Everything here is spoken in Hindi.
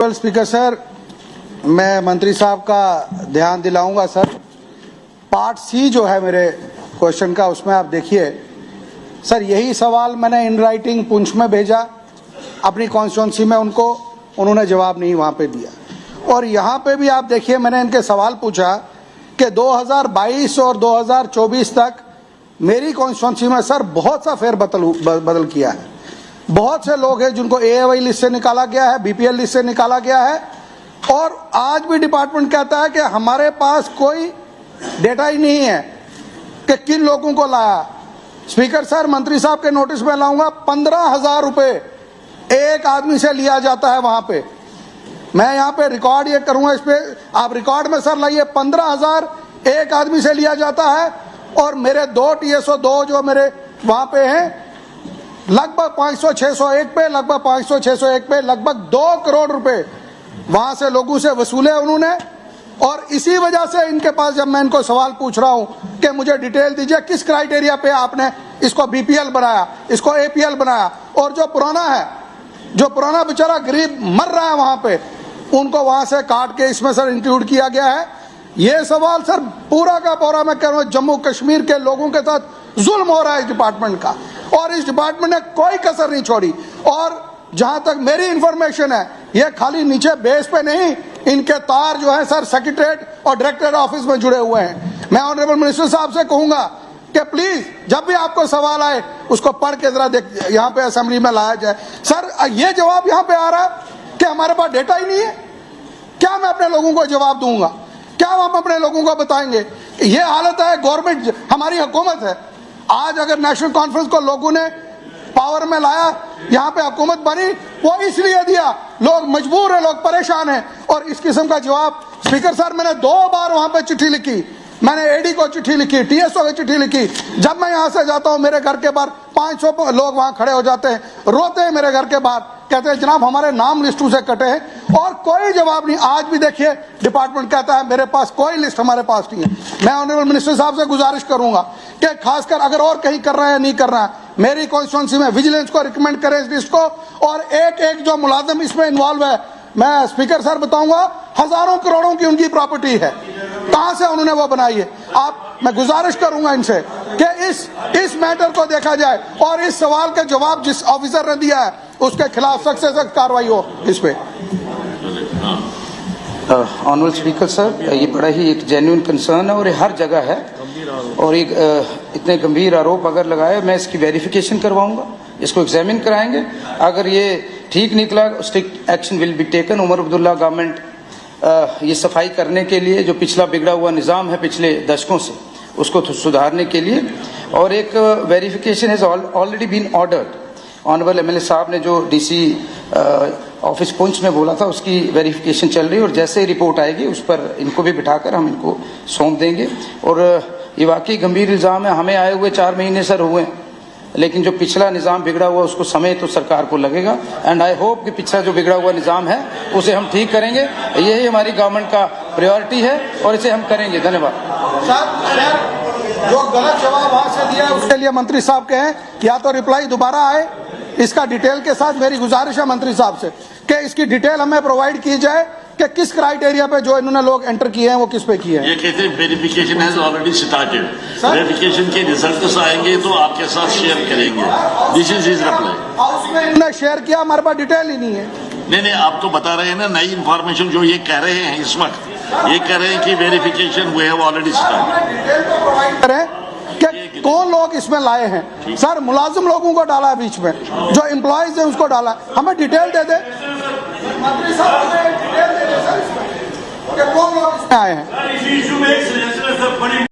स्पीकर सर, मैं मंत्री साहब का ध्यान दिलाऊंगा सर। पार्ट सी जो है मेरे क्वेश्चन का, उसमें आप देखिए सर, यही सवाल मैंने इन राइटिंग पुंछ में भेजा अपनी कॉन्स्टिट्यूंसी में, उन्होंने जवाब नहीं वहां पे दिया। और यहाँ पे भी आप देखिए, मैंने इनके सवाल पूछा कि 2022 और 2024 तक मेरी कॉन्स्टिट्यूंसी में सर बहुत सा बदल किया है। बहुत से लोग हैं जिनको AAY लिस्ट से निकाला गया है, BPL लिस्ट से निकाला गया है, और आज भी डिपार्टमेंट कहता है कि हमारे पास कोई डेटा ही नहीं है कि किन लोगों को लाया। स्पीकर सर, मंत्री साहब के नोटिस में लाऊंगा, 15,000 रुपए एक आदमी से लिया जाता है वहां पे। मैं यहाँ पे रिकॉर्ड ये करूंगा, इस पे आप रिकॉर्ड में सर लाइए, 15,000 एक आदमी से लिया जाता है। और मेरे 2 TSO2 जो मेरे वहां पे हैं, लगभग 500-601 पे, लगभग 500-601 पे, लगभग 2 करोड़ रुपए वहां से लोगों से वसूले उन्होंने। और इसी वजह से इनके पास जब मैं इनको सवाल पूछ रहा हूं कि मुझे डिटेल दीजिए, किस क्राइटेरिया पे आपने इसको BPL बनाया, इसको APL बनाया, और जो पुराना बेचारा गरीब मर रहा है वहां पे, उनको वहां से काट के इसमें सर इंक्लूड किया गया है। ये सवाल सर पूरा का पूरा मैं कह रहा हूं, जम्मू कश्मीर के लोगों के साथ जुल्म हो रहा है इस डिपार्टमेंट का, और इस डिपार्टमेंट ने कोई कसर नहीं छोड़ी। और जहां तक मेरी इंफॉर्मेशन है, ये खाली नीचे बेस पे नहीं, इनके तार जो है सर सेक्रेटरीट और डायरेक्टरेट ऑफिस में जुड़े हुए हैं। मैं ऑनरेबल मिनिस्टर साहब से कहूंगा कि प्लीज जब भी आपको सवाल आए उसको पढ़ के जरा यहाँ पे असेंबली में लाया जाए। सर, ये जवाब यहाँ पे आ रहा है कि हमारे पास डेटा ही नहीं है। क्या मैं अपने लोगों को जवाब दूंगा? क्या हम अपने लोगों को बताएंगे? ये हालत है, गवर्नमेंट हमारी हुकूमत है। आज अगर नेशनल कॉन्फ्रेंस को लोगों ने पावर में लाया, यहाँ पे हुकूमत बनी, वो इसलिए दिया, लोग मजबूर है, लोग परेशान हैं। और इस किस्म का जवाब स्पीकर सर, मैंने 2 बार वहां पे चिट्ठी लिखी, मैंने AD को चिट्ठी लिखी, TSO को चिट्ठी लिखी। जब मैं यहाँ से जाता हूँ, मेरे घर के बाहर 500 लोग वहां खड़े हो जाते हैं, रोते हैं मेरे घर के बाहर, कहते हैं जनाब हमारे नाम लिस्टों से कटे हैं, और कोई जवाब नहीं। आज भी देखिए डिपार्टमेंट कहता है मेरे पास कोई लिस्ट हमारे पास नहीं है। मैं ऑनरेबल मिनिस्टर साहब से गुजारिश करूंगा कि खासकर अगर और कहीं कर रहा है नहीं कर रहा है, मेरी कॉन्स्टिट्यूंसी में विजिलेंस को रिकमेंड करें इस लिस्ट को, और एक जो मुलाजिम इसमें इन्वॉल्व है, मैं स्पीकर सर बताऊंगा, हजारों करोड़ों की उनकी प्रॉपर्टी है, कहां से उन्होंने वो बनाई है। मैं गुजारिश करूंगा इनसे कि इस मैटर को देखा जाए, और इस सवाल का जवाब जिस ऑफिसर ने दिया है उसके खिलाफ सख्त से सख्त कार्रवाई हो इस पे। ऑनरेबल स्पीकर सर, ये बड़ा ही एक जेन्युइन कंसर्न है और ये हर जगह है, और एक इतने गंभीर आरोप अगर लगाए, मैं इसकी वेरिफिकेशन करवाऊंगा, इसको एग्जामिन कराएंगे। अगर ये ठीक निकला, strict action will be taken. Omar Abdullah government ये सफाई करने के लिए, जो पिछला बिगड़ा हुआ निज़ाम है पिछले दशकों से, उसको सुधारने के लिए, और एक verification has already been ordered. Honourable MLA साहब ने जो DC ऑफिस पुंछ में बोला था, उसकी वेरिफिकेशन चल रही है, और जैसे ही रिपोर्ट आएगी उस पर इनको भी बिठाकर हम इनको सौंप देंगे। और ये वाकई गंभीर इल्ज़ाम है। हमें आए हुए 4 महीने सर हुए, लेकिन जो पिछला निज़ाम बिगड़ा हुआ उसको समय तो सरकार को लगेगा, एंड आई होप कि पिछला जो बिगड़ा हुआ निज़ाम है उसे हम ठीक करेंगे। यही हमारी गवर्नमेंट का प्रायोरिटी है और इसे हम करेंगे। धन्यवाद। जो गलत जवाब वहां से दिया उसके लिए मंत्री साहब कहें, या तो रिप्लाई दोबारा आए इसका डिटेल के साथ। मेरी गुजारिश है मंत्री साहब से कि इसकी डिटेल हमें प्रोवाइड की जाए कि किस क्राइटेरिया पे जो इन्होंने लोग एंटर किए हैं वो किस पे किए हैं। ये कहते हैं verification has already started, verification के रिजल्ट्स आएंगे तो आपके साथ शेयर करेंगे। This is his reply. उसमें इन्होंने शेयर किया, हमारे पास डिटेल ही नहीं है। नहीं, आप तो बता रहे हैं ना नई इन्फॉर्मेशन जो ये कह रहे हैं इस वक्त, ये कह रहे हैं कि verification we have already started करें कि कौन लोग इसमें लाए हैं। सर, मुलाजिम लोगों को डाला है बीच में, जो एम्प्लॉयज है उसको डाला है। हमें डिटेल दे दे मंत्री साहब, हमें डिटेल दे दे सर, इसमें कि कौन लोग इसमें आए हैं।